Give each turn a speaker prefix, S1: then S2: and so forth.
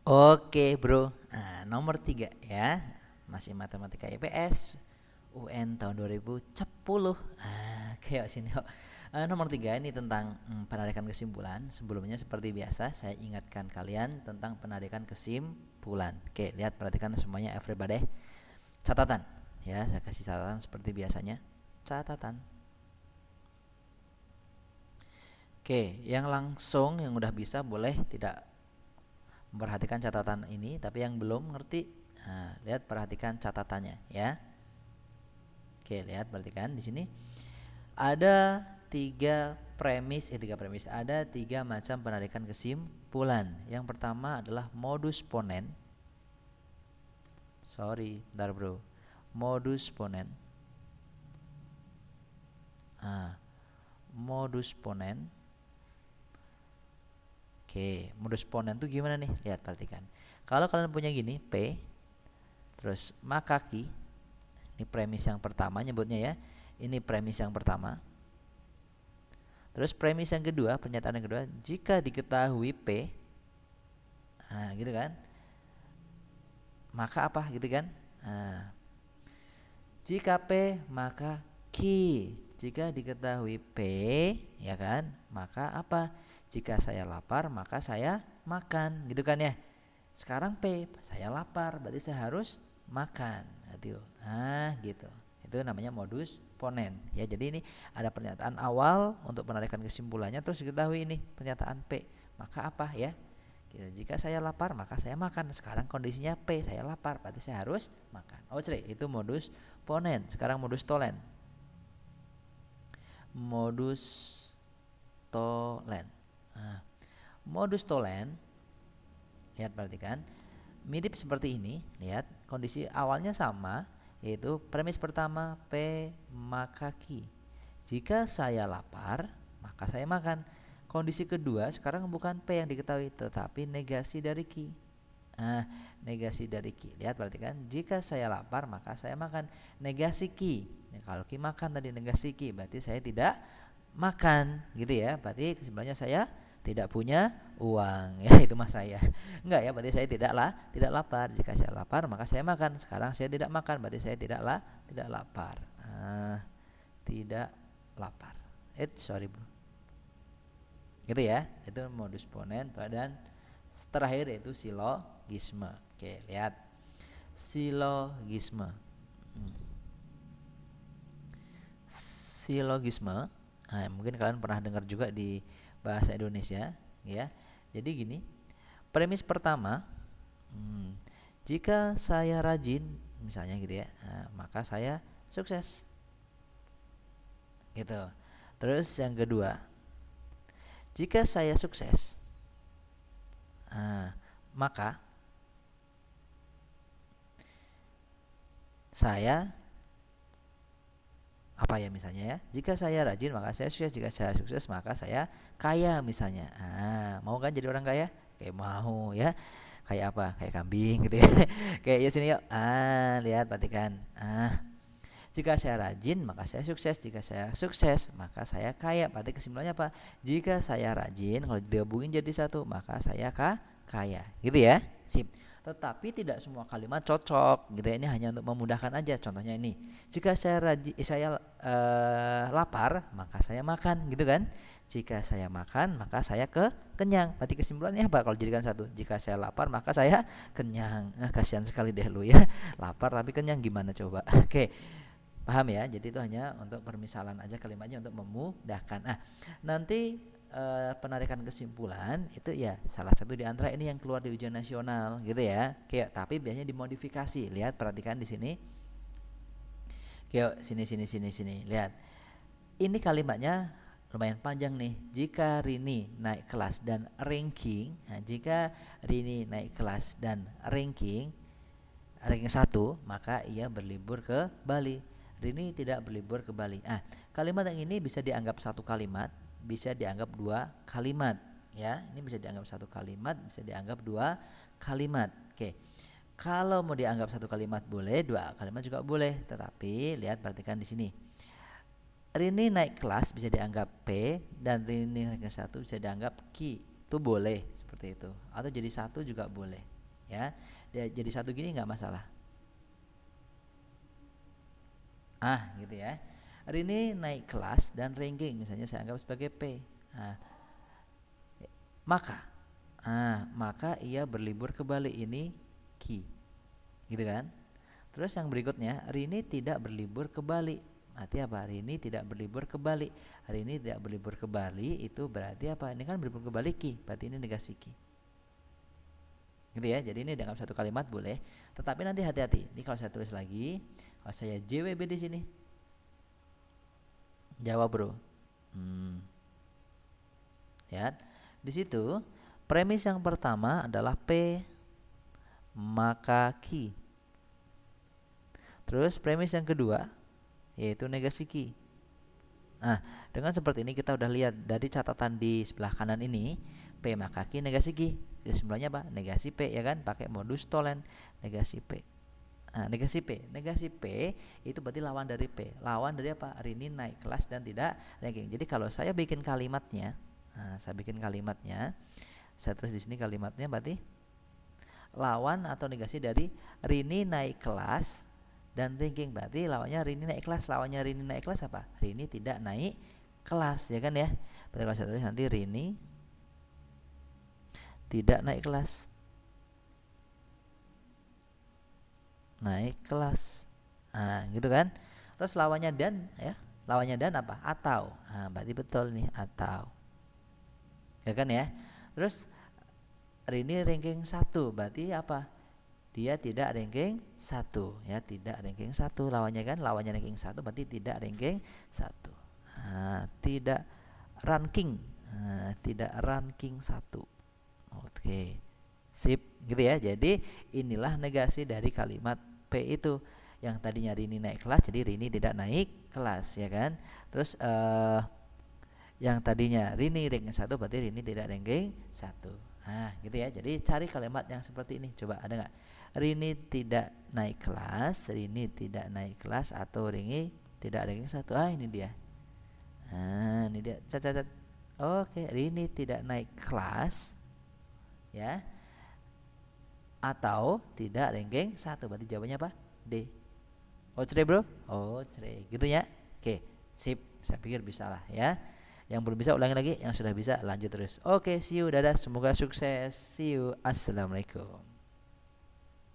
S1: Oke bro, nomor 3 ya, masih matematika IPS, UN tahun 2010. Kayak sini kok. Nomor 3 ini tentang penarikan kesimpulan. Sebelumnya seperti biasa saya ingatkan kalian tentang penarikan kesimpulan. Oke, lihat perhatikan semuanya everybody. Catatan, ya saya kasih catatan seperti biasanya. Catatan. Oke, yang langsung yang udah bisa boleh tidak memperhatikan catatan ini, tapi yang belum ngerti, lihat perhatikan catatannya ya. Oke, lihat perhatikan di sini ada tiga premis, ada tiga macam penarikan kesimpulan. Yang pertama adalah modus ponen. Sorry, bentar bro. Modus ponen. Modus ponen. Oke, modus ponen tuh gimana nih? Lihat perhatikan. Kalau kalian punya gini, P, terus maka Q, ini premis yang pertama nyebutnya ya. Ini premis yang pertama. Terus premis yang kedua, pernyataan yang kedua, jika diketahui P, gitu kan, maka apa gitu kan? Jika P maka Q. Jika diketahui P, ya kan, maka apa? Jika saya lapar maka saya makan, gitu kan ya. Sekarang P, saya lapar, berarti saya harus makan. Gitu. Itu namanya modus ponen. Ya, jadi ini ada pernyataan awal untuk penarikan kesimpulannya, terus diketahui ini pernyataan P. Maka apa ya? Jika saya lapar maka saya makan. Sekarang kondisinya P, saya lapar, berarti saya harus makan. Itu modus ponen. Sekarang modus tolen. Modus tolen. Modus tolen, lihat perhatikan, mirip seperti ini. Lihat kondisi awalnya sama, yaitu premis pertama P maka Q. Jika saya lapar maka saya makan. Kondisi kedua sekarang bukan P yang diketahui, tetapi negasi dari Q. Negasi dari Q. Lihat perhatikan, jika saya lapar maka saya makan. Negasi Q. Kalau Q makan tadi, negasi Q, berarti saya tidak makan, gitu ya. Berarti kesimpulannya saya tidak punya uang. Ya, itu mas saya. Enggak ya, berarti saya tidak lapar. Jika saya lapar maka saya makan. Sekarang saya tidak makan, berarti saya tidak lapar. Tidak lapar. Sorry bro. Gitu ya. Itu modus ponen. Dan terakhir yaitu silogisme. Oke, lihat. Silogisme. Silogisme. Mungkin kalian pernah dengar juga di bahasa Indonesia, ya. Jadi gini, premis pertama, jika saya rajin, misalnya gitu ya, maka saya sukses. Gitu. Terus yang kedua, jika saya sukses, maka saya apa ya misalnya ya, jika saya rajin maka saya sukses, jika saya sukses maka saya kaya misalnya. Mau kan jadi orang kaya? Kayak mau ya. Kayak apa? Kayak kambing gitu ya. Kayak ya sini yuk. Lihat perhatikan. Jika saya rajin maka saya sukses, jika saya sukses maka saya kaya. Berarti kesimpulannya apa? Jika saya rajin, kalau digabungin jadi satu maka saya kaya. Gitu ya. Sip. Tetapi tidak semua kalimat cocok gitu ya. Ini hanya untuk memudahkan aja. Contohnya ini, jika saya lapar maka saya makan, gitu kan. Jika saya makan maka saya kenyang. Berarti kesimpulannya apa kalau jadikan satu? Jika saya lapar maka saya kenyang. Kasihan sekali deh lu ya. Lapar tapi kenyang, gimana coba? Oke, paham ya. Jadi itu hanya untuk permisalan aja kalimatnya, untuk memudahkan. Nanti penarikan kesimpulan itu ya salah satu di antara ini yang keluar di ujian nasional, gitu ya. Kayak tapi biasanya dimodifikasi. Lihat perhatikan di sini. Kayak sini. Lihat. Ini kalimatnya lumayan panjang nih. Jika Rini naik kelas dan ranking, jika Rini naik kelas dan ranking 1, maka ia berlibur ke Bali. Rini tidak berlibur ke Bali. Kalimat yang ini bisa dianggap satu kalimat, bisa dianggap dua kalimat, ya. Ini bisa dianggap satu kalimat, bisa dianggap dua kalimat. Oke. Kalau mau dianggap satu kalimat boleh, dua kalimat juga boleh. Tetapi lihat perhatikan di sini. Rini naik kelas bisa dianggap P, dan Rini naik kelas 1 bisa dianggap Q. Itu boleh seperti itu. Atau jadi satu juga boleh. ya. Dia jadi satu gini nggak masalah. Gitu ya. Rini naik kelas dan ranking, misalnya saya anggap sebagai P. Maka maka ia berlibur ke Bali, ini Q. Gitu kan? Terus yang berikutnya, Rini tidak berlibur ke Bali. Berarti apa? Rini tidak berlibur ke Bali. Rini tidak berlibur ke Bali itu berarti apa? Ini kan berlibur ke Bali Q. Berarti ini negasi Q. Gitu ya. Jadi ini dalam satu kalimat boleh. Tetapi nanti hati-hati. Ini kalau saya tulis lagi, kalau saya JWB di sini. Jawab, Bro. Ya. Di situ premis yang pertama adalah P maka Q. Terus premis yang kedua yaitu negasi Q. Dengan seperti ini kita udah lihat dari catatan di sebelah kanan ini, P maka Q negasi Q. Sebenarnya apa? Negasi P, ya kan? Pakai modus tollens negasi P. Negasi P itu berarti lawan dari P. Lawan dari apa? Rini naik kelas dan tidak ranking. Jadi kalau saya bikin kalimatnya, saya tulis di sini kalimatnya berarti lawan atau negasi dari Rini naik kelas dan ranking. Berarti lawannya Rini naik kelas. Lawannya Rini naik kelas apa? Rini tidak naik kelas, ya kan ya? Berarti kalau saya tulis nanti Rini tidak naik kelas. Naik kelas. Gitu kan? Terus lawannya dan, ya. Lawannya dan apa? Atau. Berarti betul nih, atau. Ya kan ya? Terus Rini ranking 1, berarti apa? Dia tidak ranking 1, ya, tidak ranking 1 lawannya kan? Lawannya ranking 1 berarti tidak ranking 1. Tidak ranking. Tidak ranking 1. Oke. Sip, gitu ya. Jadi inilah negasi dari kalimat P itu. Yang tadinya Rini naik kelas jadi Rini tidak naik kelas, ya kan? Terus yang tadinya Rini ranking 1 berarti Rini tidak ranking 1. Gitu ya. Jadi cari kalimat yang seperti ini. Coba ada nggak? Rini tidak naik kelas, Rini tidak naik kelas, atau Rini tidak ranking 1. Ini dia. Ini dia. Cacat. Oke, Rini tidak naik kelas, ya, atau tidak ranking 1. Berarti jawabannya apa? D. Cere, Bro. Cere. Gitu ya. Oke, sip. Saya pikir bisa lah, ya. Yang belum bisa ulangi lagi, yang sudah bisa lanjut terus. Oke, see you, dadah. Semoga sukses. See you. Assalamualaikum.